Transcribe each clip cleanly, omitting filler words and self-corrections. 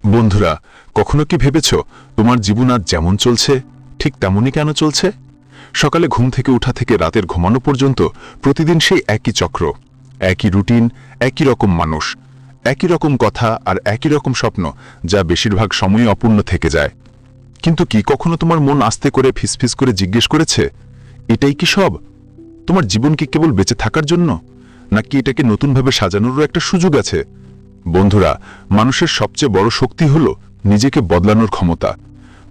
বন্ধুরা, কখনো কি ভেবেছ তোমার জীবন আজ যেমন চলছে ঠিক তেমনই কেন চলছে? সকালে ঘুম থেকে ওঠা থেকে রাতের ঘুমানো পর্যন্ত প্রতিদিন সেই একই চক্র, একই রুটিন, একই রকম মানুষ, একই রকম কথা আর একই রকম স্বপ্ন, যা বেশিরভাগ সময় অপূর্ণ থেকে যায়। কিন্তু কি কখনো তোমার মন আস্তে করে ফিসফিস করে জিজ্ঞেস করেছে, এটাই কি সব? তোমার জীবন কি কেবল বেঁচে থাকার জন্য, নাকি এটাকে নতুনভাবে সাজানোরও একটা সুযোগ আছে? বন্ধুরা, মানুষের সবচেয়ে বড় শক্তি হলো নিজেকে বদলানোর ক্ষমতা।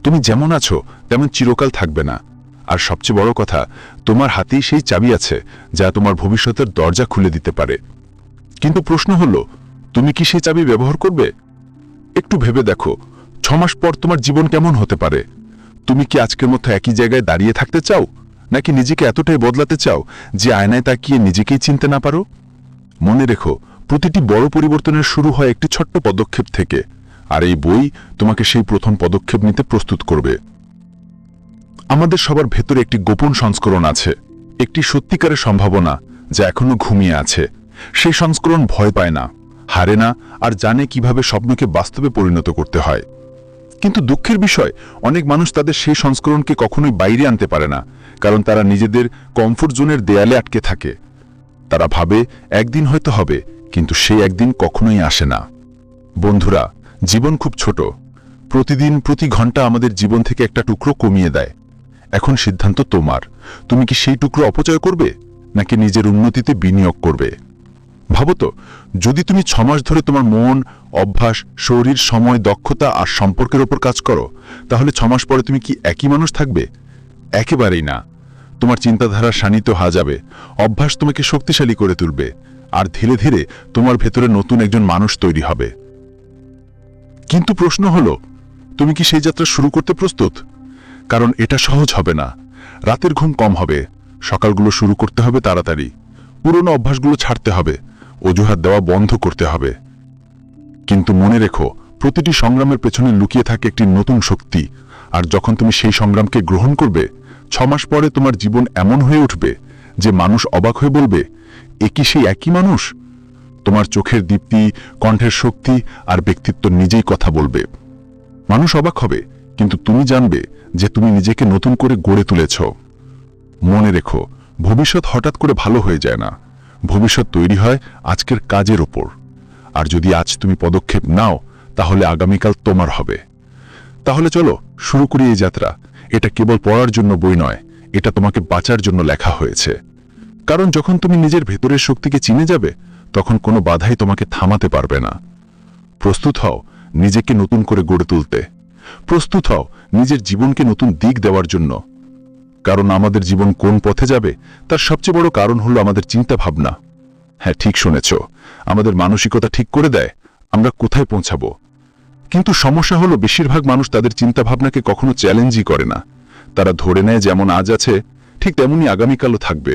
তুমি যেমন আছো তেমন চিরকাল থাকবে না। আর সবচেয়ে বড় কথা, তোমার হাতেই সেই চাবি আছে যা তোমার ভবিষ্যতের দরজা খুলে দিতে পারে। কিন্তু প্রশ্ন হলো, তুমি কি সেই চাবি ব্যবহার করবে? একটু ভেবে দেখো, 6 মাস পর তোমার জীবন কেমন হতে পারে? তুমি কি আজকের মতো একই জায়গায় দাঁড়িয়ে থাকতে চাও, নাকি নিজেকে এতটাই বদলাতে চাও যে আয়নায় তাকিয়ে নিজেকেই চিনতে না পারো? মনে রেখো, প্রতিটি বড় পরিবর্তনের শুরু হয় একটি ছোট্ট পদক্ষেপ থেকে, আর এই বই তোমাকে সেই প্রথম পদক্ষেপ নিতে প্রস্তুত করবে। আমাদের সবার ভেতরে একটি গোপন সংস্করণ আছে, একটি সত্যিকারের সম্ভাবনা যা এখনো ঘুমিয়ে আছে। সেই সংস্করণ ভয় পায় না, হারে না, আর জানে কিভাবে স্বপ্নকে বাস্তবে পরিণত করতে হয়। কিন্তু দুঃখের বিষয়, অনেক মানুষ তাদের সেই সংস্করণকে কখনোই বাইরে আনতে পারে না, কারণ তারা নিজেদের কমফোর্ট জোনের দেয়ালে আটকে থাকে। তারা ভাবে একদিন হয়তো হবে, কিন্তু সেই একদিন কখনোই আসে না। বন্ধুরা, জীবন খুব ছোট। প্রতিদিন প্রতি ঘন্টা আমাদের জীবন থেকে একটা টুকরো কমিয়ে দেয়। এখন সিদ্ধান্ত তোমার। তুমি কি সেই টুকরো অপচয় করবে, নাকি নিজের উন্নতিতে বিনিয়োগ করবে? ভাবো তো, যদি তুমি 6 মাস ধরে তোমার মন, অভ্যাস, শরীর, সময়, দক্ষতা আর সম্পর্কের ওপর কাজ করো, তাহলে 6 মাস পরে তুমি কি একই মানুষ থাকবে? একেবারেই না। তোমার চিন্তাধারা শানিত হয়ে যাবে, অভ্যাস তোমাকে শক্তিশালী করে তুলবে, আর ধীরে ধীরে তোমার ভেতরে নতুন একজন মানুষ তৈরি হবে। কিন্তু প্রশ্ন হলো, তুমি কি সেই যাত্রা শুরু করতে প্রস্তুত? কারণ এটা সহজ হবে না। রাতের ঘুম কম হবে, সকালগুলো শুরু করতে হবে তাড়াতাড়ি, পুরনো অভ্যাসগুলো ছাড়তে হবে, অজুহাত দেওয়া বন্ধ করতে হবে। কিন্তু মনে রেখো, প্রতিটি সংগ্রামের পেছনে লুকিয়ে থাকে একটি নতুন শক্তি, আর যখন তুমি সেই সংগ্রামকে গ্রহণ করবে, 6 মাস পরে তোমার জীবন এমন হয়ে উঠবে যে মানুষ অবাক হয়ে বলবে, এ কি সেই একই মানুষ? তোমার চোখের দীপ্তি, কণ্ঠের শক্তি আর ব্যক্তিত্ব নিজেই কথা বলবে। মানুষ অবাক হবে, কিন্তু তুমি জানবে যে তুমি নিজেকে নতুন করে গড়ে তুলেছ। মনে রেখো, ভবিষ্যৎ হঠাৎ করে ভালো হয়ে যায় না। ভবিষ্যৎ তৈরি হয় আজকের কাজের ওপর। আর যদি আজ তুমি পদক্ষেপ নাও, তাহলে আগামীকাল তোমার হবে। তাহলে চলো শুরু করি এই যাত্রা। এটা কেবল পড়ার জন্য বই নয়, এটা তোমাকে বাঁচার জন্য লেখা হয়েছে। কারণ যখন তুমি নিজের ভেতরের শক্তিকে চিনে যাবে, তখন কোনো বাধাই তোমাকে থামাতে পারবে না। প্রস্তুত হও নিজেকে নতুন করে গড়ে তুলতে। প্রস্তুত হও নিজের জীবনকে নতুন দিক দেওয়ার জন্য। কারণ আমাদের জীবন কোন পথে যাবে তার সবচেয়ে বড় কারণ হলো আমাদের চিন্তা ভাবনা। হ্যাঁ, ঠিক শুনেছ, আমাদের মানসিকতা ঠিক করে দেয় আমরা কোথায় পৌঁছাবো। কিন্তু সমস্যা হলো, বেশিরভাগ মানুষ তাদের চিন্তা ভাবনাকে কখনো চ্যালেঞ্জই করে না। তারা ধরে নেয় যেমন আজ আছে ঠিক তেমনি আগামীকালও থাকবে।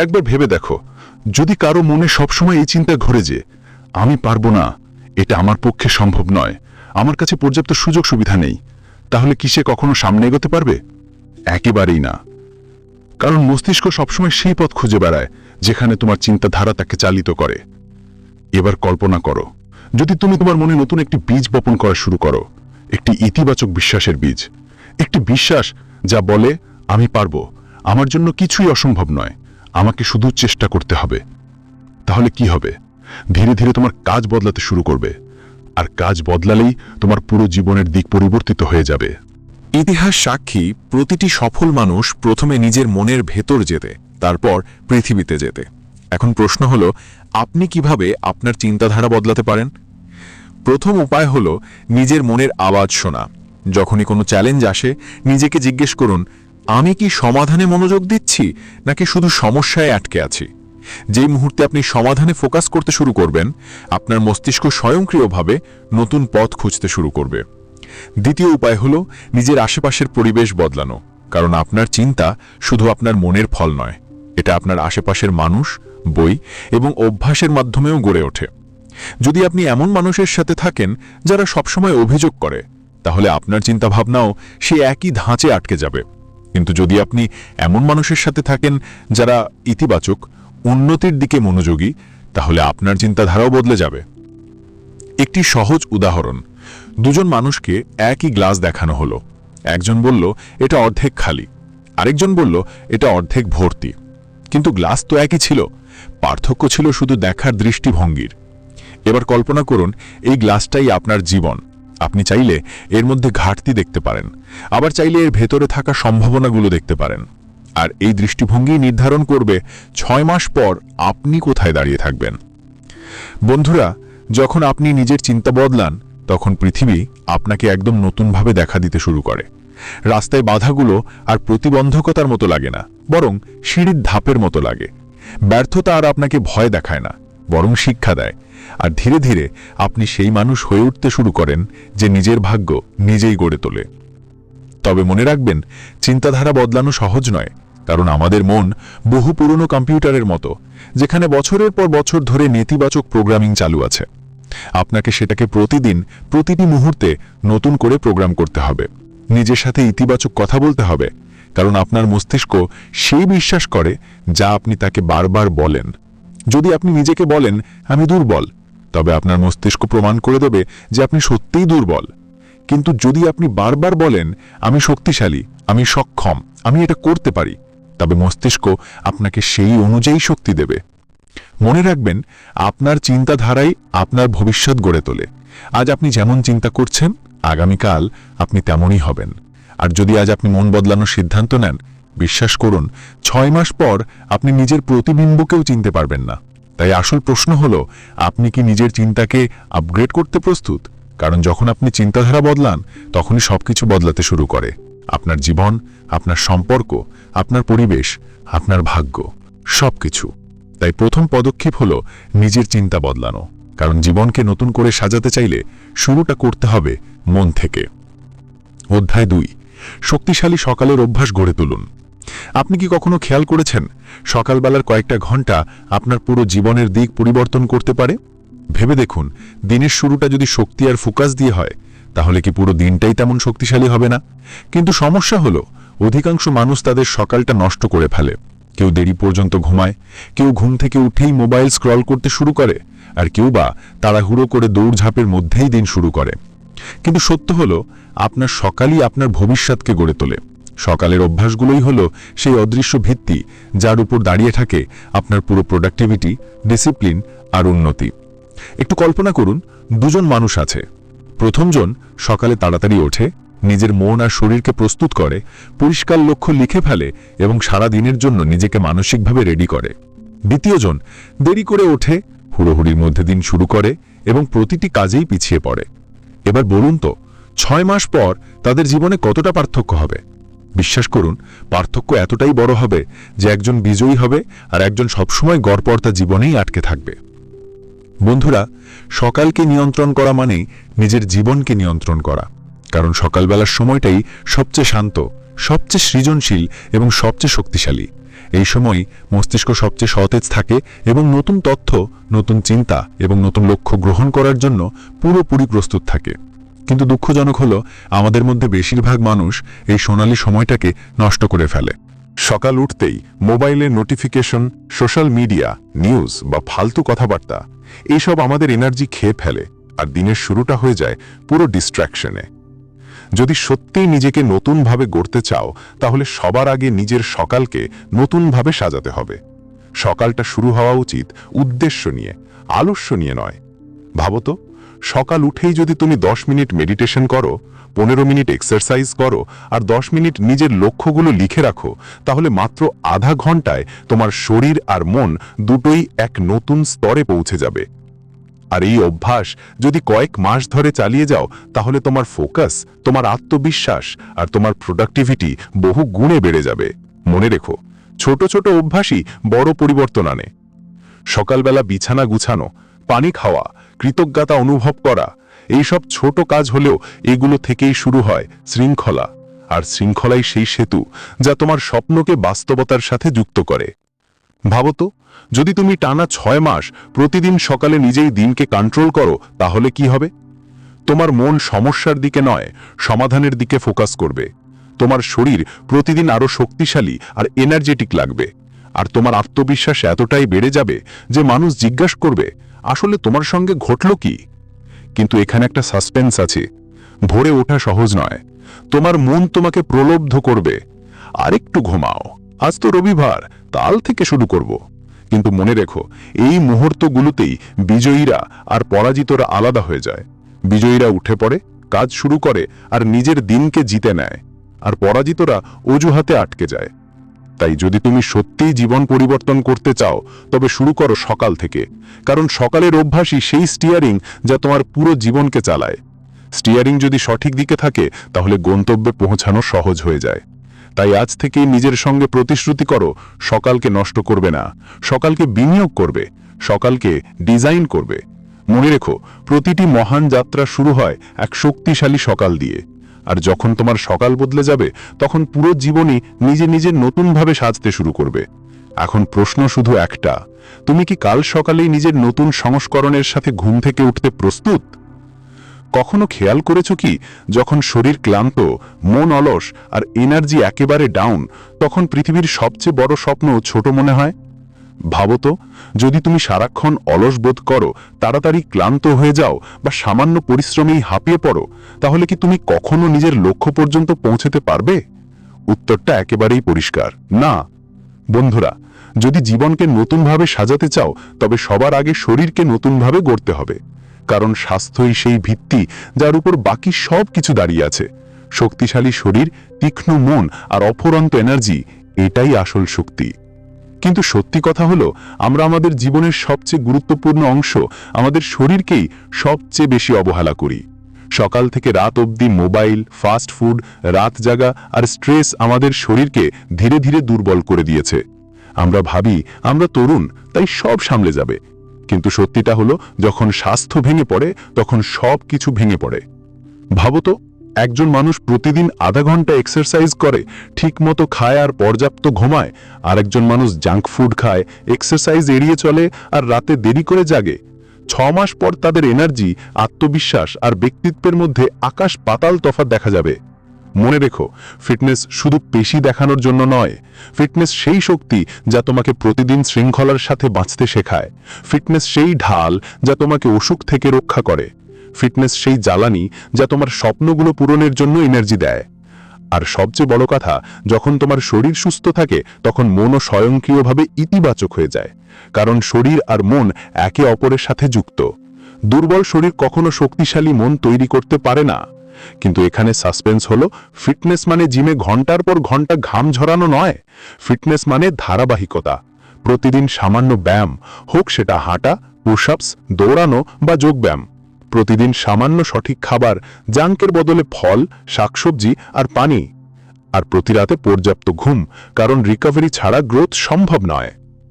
একবার ভেবে দেখো, যদি কারো মনে সবসময় এই চিন্তা ঘোরে যে আমি পারবো না, এটা আমার পক্ষে সম্ভব নয়, আমার কাছে পর্যাপ্ত সুযোগ সুবিধা নেই, তাহলে কি সে কখনো সামনে এগোতে পারবে? একেবারেই না। কারণ মস্তিষ্ক সবসময় সেই পথ খুঁজে বেড়ায় যেখানে তোমার চিন্তাধারা তাকে চালিত করে। এবার কল্পনা করো, যদি তুমি তোমার মনে নতুন একটি বীজ বপন করা শুরু করো, একটি ইতিবাচক বিশ্বাসের বীজ, একটি বিশ্বাস যা বলে আমি পারবো, আমার জন্য কিছুই অসম্ভব নয়, আমাকে শুধু চেষ্টা করতে হবে। তাহলে কি হবে? ধীরে ধীরে তোমার কাজ বদলাতে শুরু করবে, আর কাজ বদলালেই তোমার পুরো জীবনের দিক পরিবর্তিত হয়ে যাবে। ইতিহাস সাক্ষী, প্রতিটি সফল মানুষ প্রথমে নিজের মনের ভেতর যেতে, তারপর পৃথিবীতে যেতে। এখন প্রশ্ন হলো, আপনি কিভাবে আপনার চিন্তাধারা বদলাতে পারেন? প্রথম উপায় হলো নিজের মনের আওয়াজ শোনা। যখনই কোনো চ্যালেঞ্জ আসে, নিজেকে জিজ্ঞেস করুন, আমি কি সমাধানে মনোযোগ দিচ্ছি, নাকি শুধু সমস্যায় আটকে আছি? যেই মুহূর্তে আপনি সমাধানে ফোকাস করতে শুরু করবেন, আপনার মস্তিষ্ক স্বয়ংক্রিয়ভাবে নতুন পথ খুঁজতে শুরু করবে। দ্বিতীয় উপায় হলো নিজের আশেপাশের পরিবেশ বদলানো। কারণ আপনার চিন্তা শুধু আপনার মনের ফল নয়, এটা আপনার আশেপাশের মানুষ, বই এবং অভ্যাসের মাধ্যমেও গড়ে ওঠে। যদি আপনি এমন মানুষের সাথে থাকেন যারা সবসময় অভিযোগ করে, তাহলে আপনার চিন্তাভাবনাও সে একই ধাঁচে আটকে যাবে। কিন্তু যদি আপনি এমন মানুষের সাথে থাকেন যারা ইতিবাচক, উন্নতির দিকে মনোযোগী, তাহলে আপনার চিন্তাধারাও বদলে যাবে। একটি সহজ উদাহরণ, দুজন মানুষকে একই গ্লাস দেখানো হলো। একজন বলল এটা অর্ধেক খালি, আরেকজন বলল এটা অর্ধেক ভর্তি। কিন্তু গ্লাস তো একই ছিল, পার্থক্য ছিল শুধু দেখার দৃষ্টিভঙ্গির। এবার কল্পনা করুন এই গ্লাসটাই আপনার জীবন। আপনি চাইলে এর মধ্যে ঘাটতি দেখতে পারেন, আবার চাইলে এর ভেতরে থাকা সম্ভাবনাগুলো দেখতে পারেন। আর এই দৃষ্টিভঙ্গি নির্ধারণ করবে 6 মাস পর আপনি কোথায় দাঁড়িয়ে থাকবেন। বন্ধুরা, যখন আপনি নিজের চিন্তা বদলান, তখন পৃথিবী আপনাকে একদম নতুনভাবে দেখা দিতে শুরু করে। রাস্তায় বাধাগুলো আর প্রতিবন্ধকতার মতো লাগে না, বরং সিঁড়ির ধাপের মতো লাগে। ব্যর্থতা আর আপনাকে ভয় দেখায় না, বরং শিক্ষা দেয়। আর ধীরে ধীরে আপনি সেই মানুষ হয়ে উঠতে শুরু করেন যে নিজের ভাগ্য নিজেই গড়ে তোলে। তবে মনে রাখবেন, চিন্তাধারা বদলানো সহজ নয়, কারণ আমাদের মন বহু পুরনো কম্পিউটারের মতো, যেখানে বছরের পর বছর ধরে নেতিবাচক প্রোগ্রামিং চালু আছে। আপনাকে সেটাকে প্রতিদিন, প্রতিটি মুহূর্তে নতুন করে প্রোগ্রাম করতে হবে। নিজের সাথে ইতিবাচক কথা বলতে হবে, কারণ আপনার মস্তিষ্ক সেই বিশ্বাস করে যা আপনি তাকে বারবার বলেন। যদি আপনি নিজেকে বলেন আমি দুর্বল, তবে আপনার মস্তিষ্ক প্রমাণ করে দেবে যে আপনি সত্যিই দুর্বল। কিন্তু যদি আপনি বারবার বলেন আমি শক্তিশালী, আমি সক্ষম, আমি এটা করতে পারি, তবে মস্তিষ্ক আপনাকে সেই অনুযায়ী শক্তি দেবে। মনে রাখবেন, আপনার চিন্তাধারাই আপনার ভবিষ্যৎ গড়ে তোলে। আজ আপনি যেমন চিন্তা করছেন, আগামীকাল আপনি তেমনই হবেন। আর যদি আজ আপনি মন বদলানোর সিদ্ধান্ত নেন, বিশ্বাস করুন 6 মাস পর আপনি নিজের প্রতিবিম্বকেও চিনতে পারবেন না। তাই আসল প্রশ্ন হলো, আপনি কি নিজের চিন্তাকে আপগ্রেড করতে প্রস্তুত? কারণ যখন আপনি চিন্তাধারা বদলান, তখনই সবকিছু বদলাতে শুরু করে। আপনার জীবন, আপনার সম্পর্ক, আপনার পরিবেশ, আপনার ভাগ্য, সবকিছু। তাই প্রথম পদক্ষেপ হলো নিজের চিন্তা বদলানো, কারণ জীবনকে নতুন করে সাজাতে চাইলে শুরুটা করতে হবে মন থেকে। অধ্যায় 2, শক্তিশালী সকালের অভ্যাস গড়ে তুলুন। আপনি কি কখনো খেয়াল করেছেন সকালবেলার কয়েকটা ঘন্টা আপনার পুরো জীবনের দিক পরিবর্তন করতে পারে? ভেবে দেখুন, দিনের শুরুটা যদি শক্তি আর ফোকাস দিয়ে হয়, তাহলে কি পুরো দিনটাই তেমন শক্তিশালী হবে না? কিন্তু সমস্যা হলো, অধিকাংশ মানুষ তাদের সকালটা নষ্ট করে ফেলে। কেউ দেরি পর্যন্ত ঘুমায়, কেউ ঘুম থেকে উঠেই মোবাইল স্ক্রল করতে শুরু করে, আর কেউ বা তাড়াহুড়ো করে দৌড়ঝাঁপের মধ্যেই দিন শুরু করে। কিন্তু সত্য হলো, আপনার সকালই আপনার ভবিষ্যৎকে গড়ে তোলে। সকালের অভ্যাসগুলোই হলো সেই অদৃশ্য ভিত্তি যার উপর দাঁড়িয়ে থাকে আপনার পুরো প্রোডাক্টিভিটি, ডিসিপ্লিন আর উন্নতি। একটু কল্পনা করুন, দুজন মানুষ আছে। প্রথমজন সকালে তাড়াতাড়ি ওঠে, নিজের মন আর শরীরকে প্রস্তুত করে, পরিষ্কার লক্ষ্য লিখে ফেলে এবং সারা দিনের জন্য নিজেকে মানসিকভাবে রেডি করে। দ্বিতীয়জন দেরি করে ওঠে, হুড়োহুড়ির মধ্যে দিন শুরু করে এবং প্রতিটি কাজেই পিছিয়ে পড়ে। এবার বলুন তো, 6 মাস পর তাদের জীবনে কতটা পার্থক্য হবে? বিশ্বাস করুন, পার্থক্য এতটাই বড় হবে যে একজন বিজয়ী হবে আর একজন সবসময় গড়পড়তা জীবনেই আটকে থাকবে। বন্ধুরা, সকালকে নিয়ন্ত্রণ করা মানেই নিজের জীবনকে নিয়ন্ত্রণ করা। কারণ সকালবেলার সময়টাই সবচেয়ে শান্ত, সবচেয়ে সৃজনশীল এবং সবচেয়ে শক্তিশালী। এই সময় মস্তিষ্ক সবচেয়ে সতেজ থাকে এবং নতুন তথ্য, নতুন চিন্তা এবং নতুন লক্ষ্য গ্রহণ করার জন্য পুরোপুরি প্রস্তুত থাকে। কিন্তু দুঃখজনক হলো, আমাদের মধ্যে বেশিরভাগ মানুষ এই সোনালী সময়টাকে নষ্ট করে ফেলে। সকাল উঠতেই মোবাইলের নোটিফিকেশন, সোশ্যাল মিডিয়া, নিউজ বা ফালতু কথাবার্তা, এইসব আমাদের এনার্জি খেয়ে ফেলে আর দিনের শুরুটা হয়ে যায় পুরো ডিস্ট্র্যাকশনে। যদি সত্যিই নিজেকে নতুনভাবে গড়তে চাও, তাহলে সবার আগে নিজের সকালকে নতুনভাবে সাজাতে হবে। সকালটা শুরু হওয়া উচিত উদ্দেশ্য নিয়ে, আলস্য নিয়ে নয়। ভাবো তো, সকাল উঠেই যদি তুমি 10 মিনিট মেডিটেশন করো, 15 মিনিট এক্সারসাইজ করো আর 10 মিনিট নিজের লক্ষ্যগুলো লিখে রাখো, তাহলে মাত্র আধা ঘন্টায় তোমার শরীর আর মন দুটোই এক নতুন স্তরে পৌঁছে যাবে। আর এই অভ্যাস যদি কয়েক মাস ধরে চালিয়ে যাও, তাহলে তোমার ফোকাস, তোমার আত্মবিশ্বাস আর তোমার প্রোডাক্টিভিটি বহু গুণে বেড়ে যাবে। মনে রেখো, ছোট ছোট অভ্যাসই বড় পরিবর্তন আনে। সকালবেলা বিছানা গুছানো, পানি খাওয়া, কৃতজ্ঞতা অনুভব করা, এইসব ছোট কাজ হলেও এগুলো থেকেই শুরু হয় শৃঙ্খলা। আর শৃঙ্খলাই সেই সেতু যা তোমার স্বপ্নকে বাস্তবতার সাথে যুক্ত করে। ভাবো তো, যদি তুমি টানা 6 মাস প্রতিদিন সকালে নিজেই দিনকে কন্ট্রোল করো, তাহলে কি হবে? তোমার মন সমস্যার দিকে নয়, সমাধানের দিকে ফোকাস করবে। তোমার শরীর প্রতিদিন আরো শক্তিশালী আর এনার্জেটিক লাগবে। আর তোমার আত্মবিশ্বাস এতটাই বেড়ে যাবে যে মানুষ জিজ্ঞাসা করবে, আসলে তোমার সঙ্গে ঘটল কি? কিন্তু এখানে একটা সাসপেন্স আছে। ভোরে ওঠা সহজ নয়। তোমার মন তোমাকে প্রলোভন করবে, আরেকটু ঘুমাও, আজ তো রবিবার, কাল থেকে শুরু করব। কিন্তু মনে রেখো, এই মুহূর্তগুলোতেই বিজয়ীরা আর পরাজিতরা আলাদা হয়ে যায়। বিজয়ীরা উঠে পড়ে, কাজ শুরু করে আর নিজের দিনকে জিতে নেয়, আর পরাজিতরা অজুহাতে আটকে যায়। তাই যদি তুমি সত্যিই জীবন পরিবর্তন করতে চাও, তবে শুরু করো সকাল থেকে, কারণ সকালের অভ্যাসই সেই স্টিয়ারিং যা তোমার পুরো জীবনকে চালায়। স্টিয়ারিং যদি সঠিক দিকে থাকে, তাহলে গন্তব্যে পৌঁছানো সহজ হয়ে যায়। তাই আজ থেকেই নিজের সঙ্গে প্রতিশ্রুতি করো, সকালকে নষ্ট করবে না, সকালকে বিনিয়োগ করবে, সকালকে ডিজাইন করবে। মনে রেখো, প্রতিটি মহান যাত্রা শুরু হয় এক শক্তিশালী সকাল দিয়ে। আর যখন তোমার সকাল বদলে যাবে, তখন পুরো জীবনই নিজে নিজে নতুনভাবে সাজতে শুরু করবে। এখন প্রশ্ন শুধু একটা, তুমি কি কাল সকালেই নিজের নতুন সংস্করণের সাথে ঘুম থেকে উঠতে প্রস্তুত? কখনো খেয়াল করেছো কি, যখন শরীর ক্লান্ত, মন অলস আর এনার্জি একেবারে ডাউন, তখন পৃথিবীর সবচেয়ে বড় স্বপ্ন ছোট মনে হয়? ভাবো তো, যদি তুমি সারাক্ষণ অলস বোধ করো, তাড়াতাড়ি ক্লান্ত হয়ে যাও বা সামান্য পরিশ্রমেই হাঁপিয়ে পড়ো, তাহলে কি তুমি কখনো নিজের লক্ষ্য পর্যন্ত পৌঁছতে পারবে? উত্তরটা একেবারেই পরিষ্কার, না। বন্ধুরা, যদি জীবনকে নতুনভাবে সাজাতে চাও, তবে সবার আগে শরীরকে নতুনভাবে গড়তে হবে। কারণ স্বাস্থ্যই সেই ভিত্তি যার উপর বাকি সব কিছু দাঁড়িয়ে আছে। শক্তিশালী শরীর, তীক্ষ্ণ মন আর অফুরন্ত এনার্জি, এটাই আসল শক্তি। কিন্তু সত্যি কথা হলো, আমরা আমাদের জীবনের সবচেয়ে গুরুত্বপূর্ণ অংশ, আমাদের শরীরকেই সবচেয়ে বেশি অবহেলা করি। সকাল থেকে রাত অবধি মোবাইল, ফাস্ট ফুড, রাত জাগা আর স্ট্রেস আমাদের শরীরকে ধীরে ধীরে দুর্বল করে দিয়েছে। আমরা ভাবি আমরা তরুণ, তাই সব সামলে যাবে। কিন্তু সত্যিটা হলো, যখন স্বাস্থ্য ভেঙে পড়ে, তখন সব কিছু ভেঙে পড়ে। ভাবো তো, একজন মানুষ প্রতিদিন আধা ঘন্টা এক্সারসাইজ করে, ঠিকমতো খায় আর পর্যাপ্ত ঘুমায়, আর একজন মানুষ জাঙ্ক ফুড খায়, এক্সারসাইজ এড়িয়ে চলে আর রাতে দেরি করে জাগে। 6 মাস পর তাদের এনার্জি, আত্মবিশ্বাস আর ব্যক্তিত্বের মধ্যে আকাশ পাতাল তফাৎ দেখা যাবে। মনে রেখো, ফিটনেস শুধু পেশি দেখানোর জন্য নয়। ফিটনেস সেই শক্তি যা তোমাকে প্রতিদিন শৃঙ্খলার সাথে বাঁচতে শেখায়। ফিটনেস সেই ঢাল যা তোমাকে অসুখ থেকে রক্ষা করে। ফিটনেস সেই জ্বালানি যা তোমার স্বপ্নগুলো পূরণের জন্য এনার্জি দেয়। আর সবচেয়ে বড় কথা, যখন তোমার শরীর সুস্থ থাকে, তখন মনও স্বয়ংক্রিয়ভাবে ইতিবাচক হয়ে যায়। কারণ শরীর আর মন একে অপরের সাথে যুক্ত। দুর্বল শরীর কখনো শক্তিশালী মন তৈরি করতে পারে না। কিন্তু এখানে সাসপেন্স হলো, ফিটনেস মানে জিমে ঘন্টার পর ঘন্টা ঘাম ঝরানো নয়। ফিটনেস মানে ধারাবাহিকতা। প্রতিদিন সামান্য ব্যায়াম, হোক সেটা হাঁটা, পুশ-আপস, দৌড়ানো বা যোগব্যায়াম। প্রতিদিন সামান্য সঠিক খাবার, জাঙ্কের বদলে ফল, শাকসবজি আর পানি। আর প্রতি রাতে পর্যাপ্ত ঘুম, কারণ রিকভারি ছাড়া গ্রোথ সম্ভব নয়।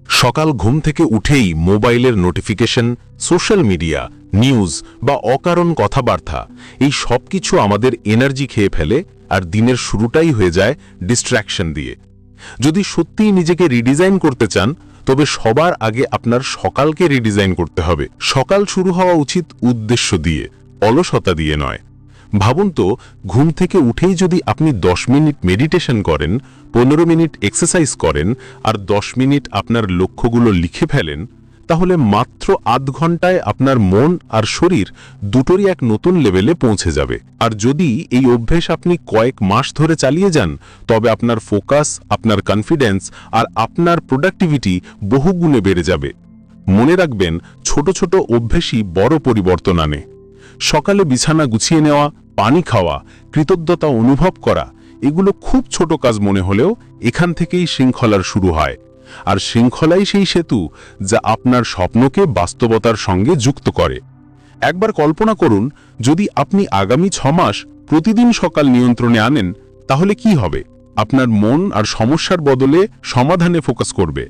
সকাল ঘুম থেকে উঠেই মোবাইলের নোটিফিকেশন, সোশ্যাল মিডিয়া, নিউজ বা অকারণ কথাবার্তা, এই সব কিছু আমাদের এনার্জি খেয়ে ফেলে, আর দিনের শুরুটাই হয়ে যায় ডিস্ট্র্যাকশন দিয়ে। যদি সত্যিই নিজেকে রিডিজাইন করতে চান, তবে সবার আগে আপনার সকালকে রিডিজাইন করতে হবে। সকাল শুরু হওয়া উচিত উদ্দেশ্য দিয়ে, অলসতা দিয়ে নয়। ভাবুন তো, ঘুম থেকে উঠেই যদি আপনি 10 মিনিট মেডিটেশন করেন, 15 মিনিট এক্সারসাইজ করেন আর 10 মিনিট আপনার লক্ষ্যগুলো লিখে ফেলেন, তাহলে মাত্র আধ ঘন্টায় আপনার মন আর শরীর দুটোরই এক নতুন লেভেলে পৌঁছে যাবে। আর যদি এই অভ্যেস আপনি কয়েক মাস ধরে চালিয়ে যান, তবে আপনার ফোকাস, আপনার কনফিডেন্স আর আপনার প্রোডাক্টিভিটি বহুগুণে বেড়ে যাবে। মনে রাখবেন, ছোট ছোট অভ্যেসই বড় পরিবর্তন আনে। সকালে বিছানা গুছিয়ে নেওয়া, পানি খাওয়া, কৃতজ্ঞতা অনুভব করা, এগুলো খুব ছোট কাজ মনে হলেও এখান থেকেই শৃঙ্খলার শুরু হয়। আর শৃঙ্খলাই সেই সেতু যা আপনার স্বপ্নকে বাস্তবতার সঙ্গে যুক্ত করে। একবার কল্পনা করুন, যদি আপনি আগামী 6 মাস প্রতিদিন সকাল নিয়ন্ত্রণে আনেন, তাহলে কি হবে? আপনার মন আর সমস্যার বদলে সমাধানে ফোকাস করবে।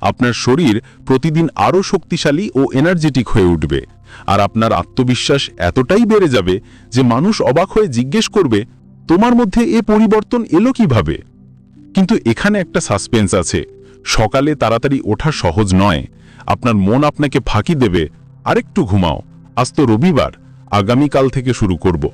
আপনার শরীর প্রতিদিন আরও শক্তিশালী ও এনার্জেটিক হয়ে উঠবে। আর আপনার আত্মবিশ্বাস এতটাই বেড়ে যাবে যে মানুষ অবাক হয়ে জিজ্ঞেস করবে, তোমার মধ্যে এ পরিবর্তন এলো কিভাবে? কিন্তু এখানে একটা সাসপেন্স আছে। সকালে তাড়াতাড়ি ওঠা সহজ নয়। আপনার মন আপনাকে ফাঁকি দেবে, আরেকটু ঘুমাও, আজ তো রবিবার, আগামীকাল থেকে শুরু করব।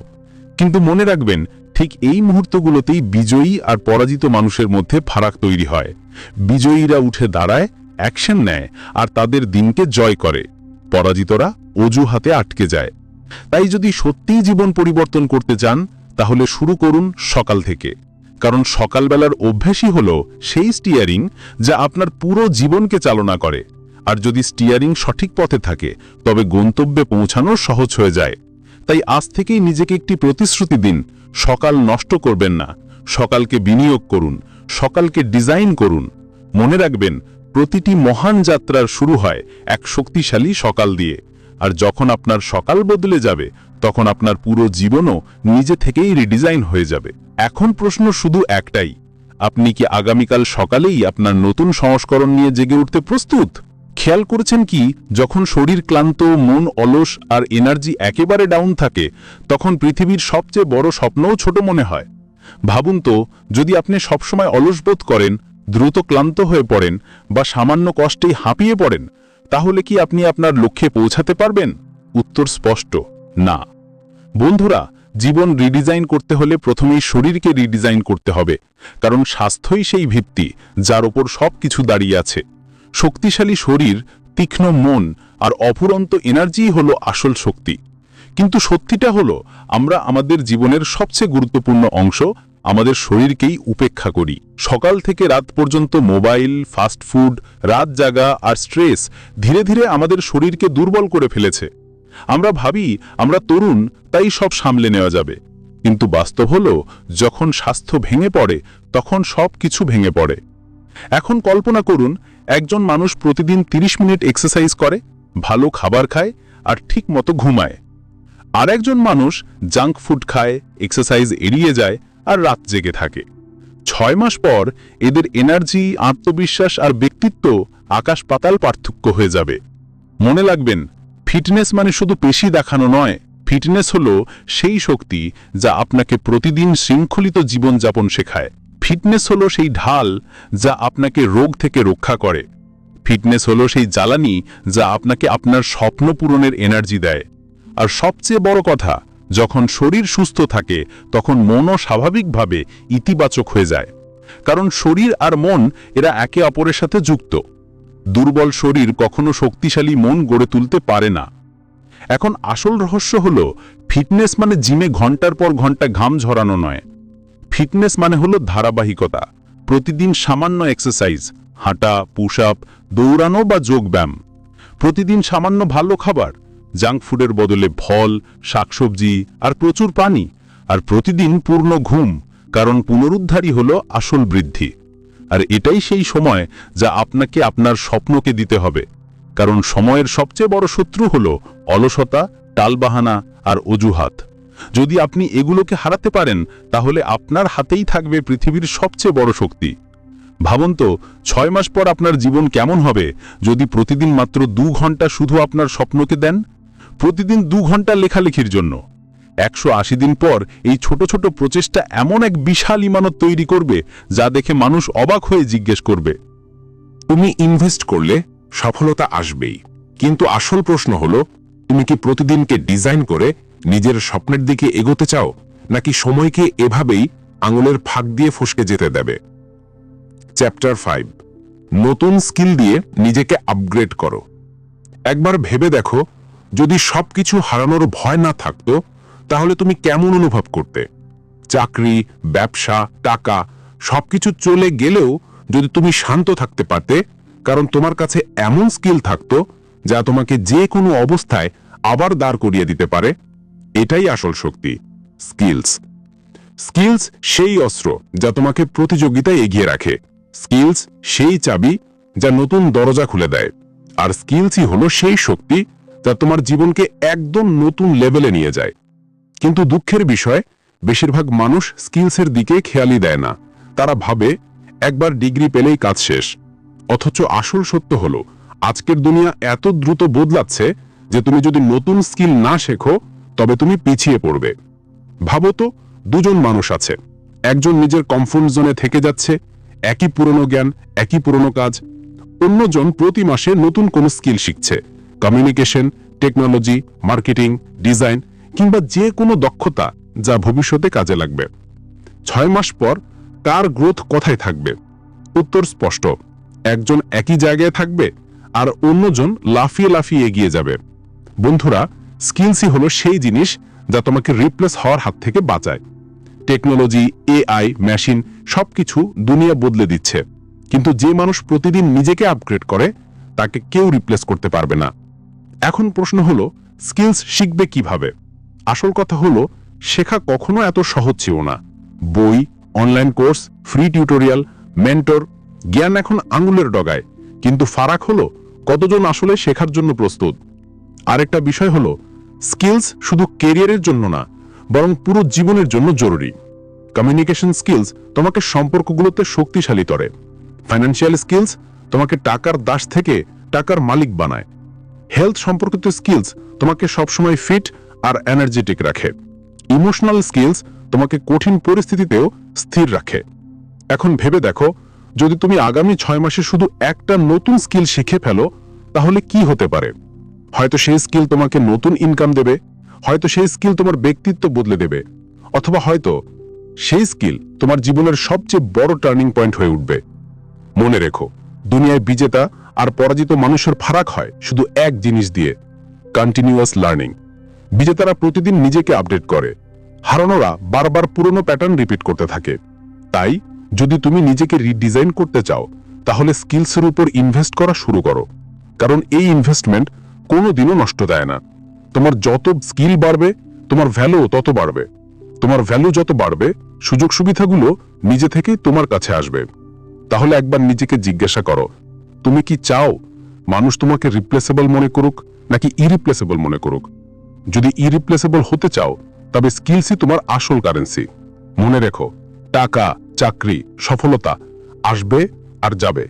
কিন্তু মনে রাখবেন, ঠিক এই মুহূর্তগুলোতেই বিজয়ী আর পরাজিত মানুষের মধ্যে ফারাক তৈরি হয়। বিজয়ীরা উঠে দাঁড়ায়, অ্যাকশন নেয় আর তাদের দিনকে জয় করে। পরাজিতরা অজুহাতে আটকে যায়। তাই যদি সত্যিই জীবন পরিবর্তন করতে চান তাহলে শুরু করুন সকাল থেকে, কারণ সকালবেলার অভ্যাসই হল সেই স্টিয়ারিং যা আপনার পুরো জীবনকে চালনা করে। আর যদি স্টিয়ারিং সঠিক পথে থাকে তবে গন্তব্যে পৌঁছানো সহজ হয়ে যায়। তাই আজ থেকেই নিজেকে একটি প্রতিশ্রুতি দিন, সকাল নষ্ট করবেন না, সকালকে বিনিয়োগ করুন, সকালকে ডিজাইন করুন। মনে রাখবেন, প্রতিটি মহান যাত্রার শুরু হয় এক শক্তিশালী সকাল দিয়ে। আর যখন আপনার সকাল বদলে যাবে তখন আপনার পুরো জীবনও নিজে থেকেই রিডিজাইন হয়ে যাবে। এখন প্রশ্ন শুধু একটাই, আপনি কি আগামীকাল সকালেই আপনার নতুন সংস্করণ নিয়ে জেগে উঠতে প্রস্তুত? খেয়াল করেছেন কি, যখন শরীর ক্লান্ত, মন অলস আর এনার্জি একেবারে ডাউন থাকে তখন পৃথিবীর সবচেয়ে বড় স্বপ্নও ছোট মনে হয়। ভাবুন তো, যদি আপনি সবসময় অলস বোধ করেন, দ্রুত ক্লান্ত হয়ে পড়েন বা সামান্য কষ্টেই হাঁপিয়ে পড়েন, তাহলে কি আপনি আপনার লক্ষ্যে পৌঁছাতে পারবেন? উত্তর স্পষ্ট, না। বন্ধুরা, জীবন রিডিজাইন করতে হলে প্রথমেই শরীরকে রিডিজাইন করতে হবে, কারণ স্বাস্থ্যই সেই ভিত্তি যার ওপর সবকিছু দাঁড়িয়ে আছে। শক্তিশালী শরীর, তীক্ষ্ণ মন আর অফুরন্ত এনার্জিই হলো আসল শক্তি। কিন্তু সত্যিটা হলো, আমরা আমাদের জীবনের সবচেয়ে গুরুত্বপূর্ণ অংশ, আমাদের শরীরকেই উপেক্ষা করি। সকাল থেকে রাত পর্যন্ত মোবাইল, ফাস্ট ফুড, রাত জাগা আর স্ট্রেস ধীরে ধীরে আমাদের শরীরকে দুর্বল করে ফেলেছে। আমরা ভাবি আমরা তরুণ, তাই সব সামলে নেওয়া যাবে। কিন্তু বাস্তব হলো, যখন স্বাস্থ্য ভেঙে পড়ে তখন সব কিছু ভেঙে পড়ে। এখন কল্পনা করুন, একজন মানুষ প্রতিদিন 30 মিনিট এক্সারসাইজ করে, ভালো খাবার খায় আর ঠিক মতো ঘুমায়। আর একজন মানুষ জাঙ্ক ফুড খায়, এক্সারসাইজ এড়িয়ে যায় আর রাত জেগে থাকে। 6 মাস পর এদের এনার্জি, আত্মবিশ্বাস আর ব্যক্তিত্ব আকাশ পাতাল পার্থক্য হয়ে যাবে। মনে রাখবেন, ফিটনেস মানে শুধু পেশি দেখানো নয়, ফিটনেস হলো সেই শক্তি যা আপনাকে প্রতিদিন শৃঙ্খলিত জীবনযাপন শেখায়। ফিটনেস হলো সেই ঢাল যা আপনাকে রোগ থেকে রক্ষা করে। ফিটনেস হলো সেই জ্বালানি যা আপনাকে আপনার স্বপ্ন পূরণের এনার্জি দেয়। আর সবচেয়ে বড় কথা, যখন শরীর সুস্থ থাকে তখন মনও স্বাভাবিকভাবে ইতিবাচক হয়ে যায়, কারণ শরীর আর মন এরা একে অপরের সাথে যুক্ত। দুর্বল শরীর কখনো শক্তিশালী মন গড়ে তুলতে পারে না। এখন আসল রহস্য হলো, ফিটনেস মানে জিমে ঘন্টার পর ঘন্টা ঘাম ঝরানো নয়। ফিটনেস মানে হলো ধারাবাহিকতা, প্রতিদিন সামান্য এক্সারসাইজ, হাঁটা, পুশ আপ, দৌড়ানো বা যোগব্যায়াম, প্রতিদিন সামান্য ভালো খাবার, জাঙ্ক ফুডের বদলে ফল, শাকসবজি আর প্রচুর পানি, আর প্রতিদিন পূর্ণ ঘুম, কারণ পুনরুদ্ধারই হলো আসল বৃদ্ধি। আর এটাই সেই সময় যা আপনাকে আপনার স্বপ্নকে দিতে হবে, কারণ সময়ের সবচেয়ে বড় শত্রু হলো অলসতা, টালবাহানা আর অজুহাত। যদি আপনি এগুলোকে হারাতে পারেন তাহলে আপনার হাতেই থাকবে পৃথিবীর সবচেয়ে বড় শক্তি। ভাবুন তো, 6 মাস পর আপনার জীবন কেমন হবে যদি প্রতিদিন মাত্র 2 ঘন্টা শুধু আপনার স্বপ্নকে দেন? প্রতিদিন 2 ঘন্টা লেখালেখির জন্য। 180 দিন পর এই ছোট ছোট প্রচেষ্টা এমন এক বিশাল ইমানত তৈরি করবে যা দেখে মানুষ অবাক হয়ে জিজ্ঞেস করবে। তুমি ইনভেস্ট করলে সফলতা আসবেই, কিন্তু আসল প্রশ্ন হলো, তুমি কি প্রতিদিনকে ডিজাইন করে নিজের স্বপ্নের দিকে এগোতে চাও, নাকি সময়কে এভাবেই আঙুলের ফাঁক দিয়ে ফসকে যেতে দেবে? চ্যাপ্টার 5, নতুন স্কিল দিয়ে নিজেকে আপগ্রেড করো। একবার ভেবে দেখো, যদি সবকিছু হারানোর ভয় না থাকতো তাহলে তুমি কেমন অনুভব করতে? চাকরি, ব্যবসা, টাকা সবকিছু চলে গেলেও যদি তুমি শান্ত থাকতে পারতে, কারণ তোমার কাছে এমন স্কিল থাকতো যা তোমাকে যে কোনো অবস্থায় আবার দাঁড় করিয়ে দিতে পারে। এটাই আসল শক্তি, স্কিলস। স্কিলস সেই অস্ত্র যা তোমাকে প্রতিযোগিতায় এগিয়ে রাখে। স্কিলস সেই চাবি যা নতুন দরজা খুলে দেয়। আর স্কিলসই হলো সেই শক্তি যা তোমার জীবনকে একদম নতুন লেভেলে নিয়ে যায়। কিন্তু দুঃখের বিষয়, বেশিরভাগ মানুষ স্কিলসের দিকে খেয়ালই দেয় না। তারা ভাবে একবার ডিগ্রি পেলেই কাজ শেষ। অথচ আসল সত্য হলো, আজকের দুনিয়া এত দ্রুত বদলাচ্ছে যে তুমি যদি নতুন স্কিল না শেখো তবে তুমি পিছিয়ে পড়বে। ভাবো তো, দুজন মানুষ আছে, একজন নিজের কমফোর্ট জোনে থেকে যাচ্ছে, একই পুরনো জ্ঞান, একই পুরনো কাজ। অন্যজন প্রতি মাসে নতুন কোনো স্কিল শিখছে, কমিউনিকেশন, টেকনোলজি, মার্কেটিং, ডিজাইন কিংবা যে কোনো দক্ষতা যা ভবিষ্যতে কাজে লাগবে। 6 মাস পর কার গ্রোথ কোথায় থাকবে? উত্তর স্পষ্ট, একজন একই জায়গায় থাকবে আর অন্যজন লাফিয়ে লাফিয়ে এগিয়ে যাবে। বন্ধুরা, স্কিলসই হলো সেই জিনিস যা তোমাকে রিপ্লেস হওয়ার হাত থেকে বাঁচায়। টেকনোলজি, এআই, মেশিন সবকিছু দুনিয়া বদলে দিচ্ছে, কিন্তু যে মানুষ প্রতিদিন নিজেকে আপগ্রেড করে তাকে কেউ রিপ্লেস করতে পারবে না। এখন প্রশ্ন হলো, স্কিলস শিখবে কিভাবে? আসল কথা হলো, শেখা কখনো এত সহজ ছিল না। বই, online course, free tutorial, mentor, জ্ঞান এখন আঙুলের ডগায়, কিন্তু ফারাক হলো কতজন আসলে শেখার জন্য প্রস্তুত। আরেকটা বিষয় হলো, স্কিলস শুধু কেরিয়ারের জন্য না, বরং পুরো জীবনের জন্য জরুরি। কমিউনিকেশন স্কিলস তোমাকে সম্পর্কগুলোতে শক্তিশালী করে। ফাইন্যান্সিয়াল স্কিলস তোমাকে টাকার দাস থেকে টাকার মালিক বানায়। হেলথ সম্পর্কিত স্কিলস তোমাকে সবসময় ফিট আর এনার্জেটিক রাখে। ইমোশনাল স্কিলস তোমাকে কঠিন পরিস্থিতিতেও স্থির রাখে। এখন ভেবে দেখো, যদি তুমি আগামী 6 মাসে শুধু একটা নতুন স্কিল শিখে ফেলো, তাহলে কি হতে পারে? হয়তো সেই স্কিল তোমাকে নতুন ইনকাম দেবে, হয়তো সেই স্কিল তোমার ব্যক্তিত্ব বদলে দেবে, অথবা হয়তো সেই স্কিল তোমার জীবনের সবচেয়ে বড় টার্নিং পয়েন্ট হয়ে উঠবে। মনে রেখো, দুনিয়ায় বিজেতা আর পরাজিত মানুষের ফারাক হয় শুধু এক জিনিস দিয়ে, কন্টিনিউয়াস লার্নিং। বিজেতারা প্রতিদিন নিজেকে আপডেট করে, হারানোরা বারবার পুরনো প্যাটার্ন রিপিট করতে থাকে। তাই যদি তুমি নিজেকে রিডিজাইন করতে চাও, তাহলে স্কিলসের উপর ইনভেস্ট করা শুরু করো, কারণ এই ইনভেস্টমেন্ট কোনোদিনও নষ্ট দেয় না। তোমার যত স্কিল বাড়বে, তোমার ভ্যালু তত বাড়বে। তোমার ভ্যালু যত বাড়বে, সুযোগ সুবিধাগুলো নিজে থেকেই তোমার কাছে আসবে। তাহলে একবার নিজেকে জিজ্ঞাসা করো, তুমি কি চাও মানুষ তোমাকে রিপ্লেসেবল মনে করুক নাকি ইরিপ্লেসেবল মনে করুক? যদি ইরিপ্লেসেবল হতে চাও, তবে স্কিলসই তোমার আসল কারেন্সি। মনে রেখো, টাকা, চাকরি, সফলতা আসবে আর যাবে,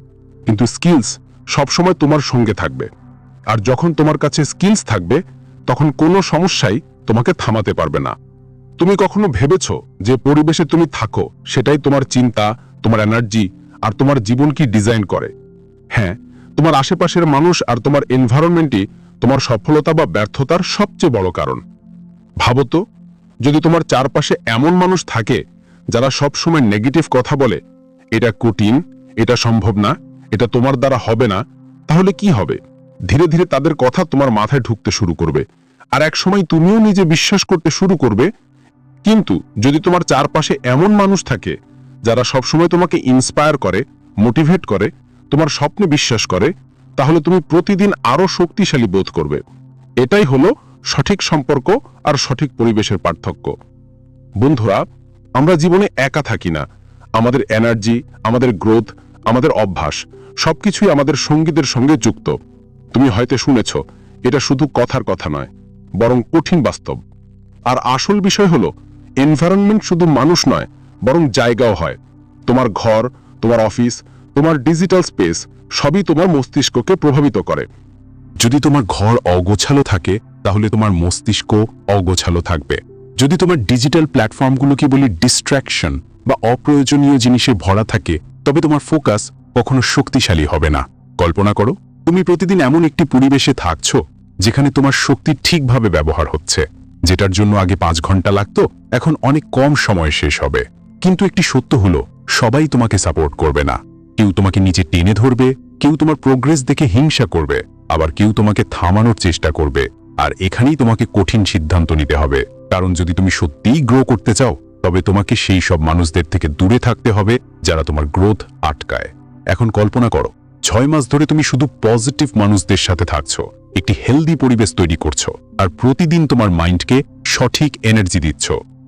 কিন্তু স্কিলস সবসময় তোমার সঙ্গে থাকবে। আর যখন তোমার কাছে স্কিলস থাকবে, তখন কোনো সমস্যাই তোমাকে থামাতে পারবে না। তুমি কখনো ভেবেছো যে পরিবেশে তুমি থাকো সেটাই তোমার চিন্তা, তোমার এনার্জি আর তোমার জীবন কি ডিজাইন করে? হ্যাঁ, তোমার আশেপাশের মানুষ আর তোমার এনভায়রনমেন্টই তোমার সফলতা বা ব্যর্থতার সবচেয়ে বড় কারণ। ভাবো তো, যদি তোমার চারপাশে এমন মানুষ থাকে যারা সব সময় নেগেটিভ কথা বলে, এটা কঠিন, এটা সম্ভব না, এটা তোমার দ্বারা হবে না, তাহলে কি হবে? ধীরে ধীরে তাদের কথা তোমার মাথায় ঢুকতে শুরু করবে, আর এক সময় তুমিও নিজে বিশ্বাস করতে শুরু করবে। কিন্তু যদি তোমার চারপাশে এমন মানুষ থাকে যারা সবসময় তোমাকে ইন্সপায়ার করে, মোটিভেট করে, তোমার স্বপ্নে বিশ্বাস করে, তাহলে তুমি প্রতিদিন আরো শক্তিশালী বোধ করবে। এটাই হলো সঠিক সম্পর্ক আর সঠিক পরিবেশের পার্থক্য। বন্ধুরা, আমরা জীবনে একা থাকি না। আমাদের এনার্জি, আমাদের গ্রোথ, আমাদের অভ্যাস সবকিছুই আমাদের সঙ্গীদের সঙ্গে যুক্ত। তুমি হয়তো শুনেছ, এটা শুধু কথার কথা নয়, বরং কঠিন বাস্তব। আর আসল বিষয় হলো, এনভায়রনমেন্ট শুধু মানুষ নয়, বরং জায়গাও হয়। তোমার ঘর, তোমার অফিস, তোমার ডিজিটাল স্পেস সবই তোমার মস্তিষ্ককে প্রভাবিত করে। যদি তোমার ঘর অগোছালো থাকে, তাহলে তোমার মস্তিষ্ক অগোছালো থাকবে। যদি তোমার ডিজিটাল প্ল্যাটফর্মগুলোকে বলি ডিস্ট্র্যাকশন বা অপ্রয়োজনীয় জিনিসে ভরা থাকে, তবে তোমার ফোকাস কখনো শক্তিশালী হবে না। কল্পনা করো, তুমি প্রতিদিন এমন একটি পরিবেশে থাকছো যেখানে তোমার শক্তি ঠিকভাবে ব্যবহার হচ্ছে। যেটার জন্য আগে 5 ঘন্টা লাগতো, এখন অনেক কম সময় শেষ হবে। কিন্তু একটি সত্য হলো, সবাই তোমাকে সাপোর্ট করবে না। কেউ তোমাকে নিচে টেনে ধরবে, কেউ তোমার প্রোগ্রেস দেখে হিংসা করবে, আবার কেউ তোমাকে থামানোর চেষ্টা করবে। আর এখানেই তোমাকে কঠিন সিদ্ধান্ত নিতে হবে, কারণ যদি তুমি সত্যিই গ্রো করতে চাও, তবে তোমাকে সেই সব মানুষদের থেকে দূরে থাকতে হবে যারা তোমার গ্রোথ আটকায়। এখন কল্পনা করো, 6 মাস ধরে তুমি শুধু পজিটিভ মানুষদের সাথে থাকছো, একটি হেলদি পরিবেশ তৈরি করছো, আর প্রতিদিন তোমার মাইন্ডকে সঠিক এনার্জি দিচ্ছ।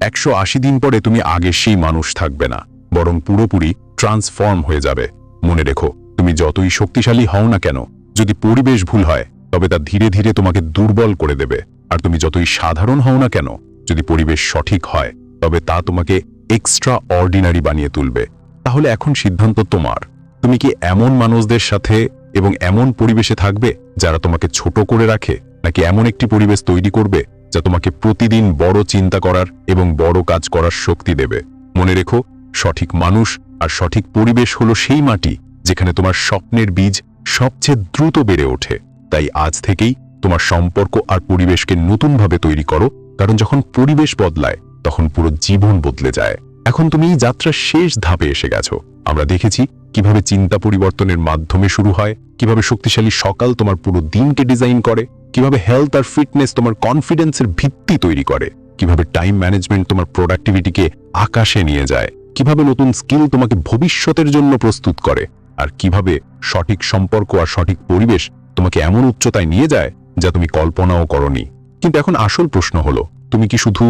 180 দিন পরে তুমি আগের সেই মানুষ থাকবে না, বরং পুরোপুরি ট্রান্সফর্ম হয়ে যাবে। মনে রেখো, তুমি যতই শক্তিশালী হও না কেন, যদি পরিবেশ ভুল হয়, তবে তা ধীরে ধীরে তোমাকে দুর্বল করে দেবে। আর তুমি যতই সাধারণ হও না কেন, যদি পরিবেশ সঠিক হয়, তবে তা তোমাকে এক্সট্রা অর্ডিনারি বানিয়ে তুলবে। তাহলে এখন সিদ্ধান্ত তোমার। তুমি কি এমন মানুষদের সাথে এবং এমন পরিবেশে থাকবে যারা তোমাকে ছোট করে রাখে, নাকি এমন একটি পরিবেশ তৈরি করবে যা তোমাকে প্রতিদিন বড় চিন্তা করার এবং বড় কাজ করার শক্তি দেবে? মনে রেখো, সঠিক মানুষ আর সঠিক পরিবেশ হলো সেই মাটি যেখানে তোমার স্বপ্নের বীজ সবচেয়ে দ্রুত বেড়ে ওঠে। তাই আজ থেকেই তোমার সম্পর্ক আর পরিবেশকে নতুনভাবে তৈরি করো, কারণ যখন পরিবেশ বদলায়, তখন পুরো জীবন বদলে যায়। এখন তুমি এই যাত্রার শেষ ধাপে এসে গেছো। আমরা দেখেছি কিভাবে চিন্তা পরিবর্তনের মাধ্যমে শুরু হয়, কিভাবে শক্তিশালী সকাল তোমার পুরো দিনকে ডিজাইন করে, কিভাবে হেলথ আর ফিটনেস তোমার কনফিডেন্সের ভিত্তি তৈরি করে, কিভাবে টাইম ম্যানেজমেন্ট তোমার প্রোডাক্টিভিটিকে আকাশে নিয়ে যায়, কিভাবে নতুন স্কিল তোমাকে ভবিষ্যতের জন্য প্রস্তুত করে, আর কিভাবে সঠিক সম্পর্ক আর সঠিক পরিবেশ তোমাকে এমন উচ্চতায় নিয়ে যায় যা তুমি কল্পনাও করনি। কিন্তু এখন আসল প্রশ্ন হলো, তুমি কি শুধু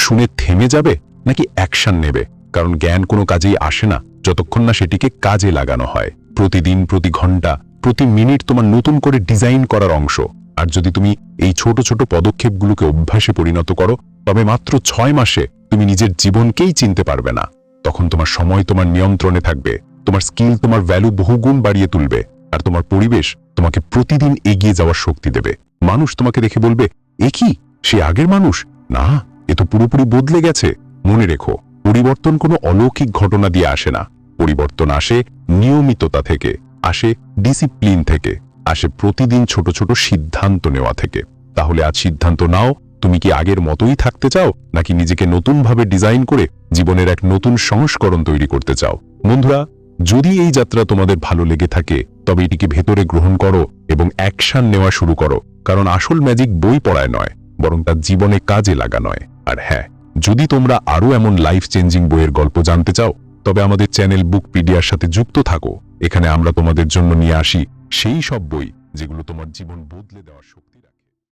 শুনে থেমে যাবে নাকি অ্যাকশন নেবে? কারণ জ্ঞান কোনো কাজেই আসে না যতক্ষণ না সেটিকে কাজে লাগানো হয়। প্রতিদিন, প্রতি ঘন্টা, প্রতি মিনিট তোমার নতুন করে ডিজাইন করার অংশ। আর যদি তুমি এই ছোট ছোট পদক্ষেপগুলোকে অভ্যাসে পরিণত করো, তবে মাত্র 6 মাসে তুমি নিজের জীবনকেই চিনতে পারবে না। তখন তোমার সময় তোমার নিয়ন্ত্রণে থাকবে, তোমার স্কিল তোমার ভ্যালু বহুগুণ বাড়িয়ে তুলবে, আর তোমার পরিবেশ তোমাকে প্রতিদিন এগিয়ে যাওয়ার শক্তি দেবে। মানুষ তোমাকে দেখে বলবে, এ কি, সে আগের মানুষ না, এ তো পুরোপুরি বদলে গেছে। মনে রেখো, পরিবর্তন কোনো অলৌকিক ঘটনা দিয়ে আসে না। পরিবর্তন আসে নিয়মিততা থেকে, আসে ডিসিপ্লিন থেকে, আসে প্রতিদিন ছোট ছোট সিদ্ধান্ত নেওয়া থেকে। তাহলে আজ সিদ্ধান্ত নাও, তুমি কি আগের মতোই থাকতে চাও, নাকি নিজেকে নতুনভাবে ডিজাইন করে জীবনের এক নতুন সংস্করণ তৈরি করতে চাও? বন্ধুরা, যদি এই যাত্রা তোমাদের ভালো লেগে থাকে, তবে এটিকে ভেতরে গ্রহণ করো এবং অ্যাকশন নেওয়া শুরু করো। কারণ আসল ম্যাজিক বই পড়ায় নয়, বরং তার জীবনে কাজে লাগা নয়। আর হ্যাঁ, যদি তোমরা আরও এমন লাইফ চেঞ্জিং বইয়ের গল্প জানতে চাও, তবে আমাদের চ্যানেল বুকপিডিয়ার সাথে যুক্ত থাকো। এখানে আমরা তোমাদের জন্য নিয়ে আসি সেই সব বই যেগুলো তোমার জীবন বদলে দেওয়ার শক্তি।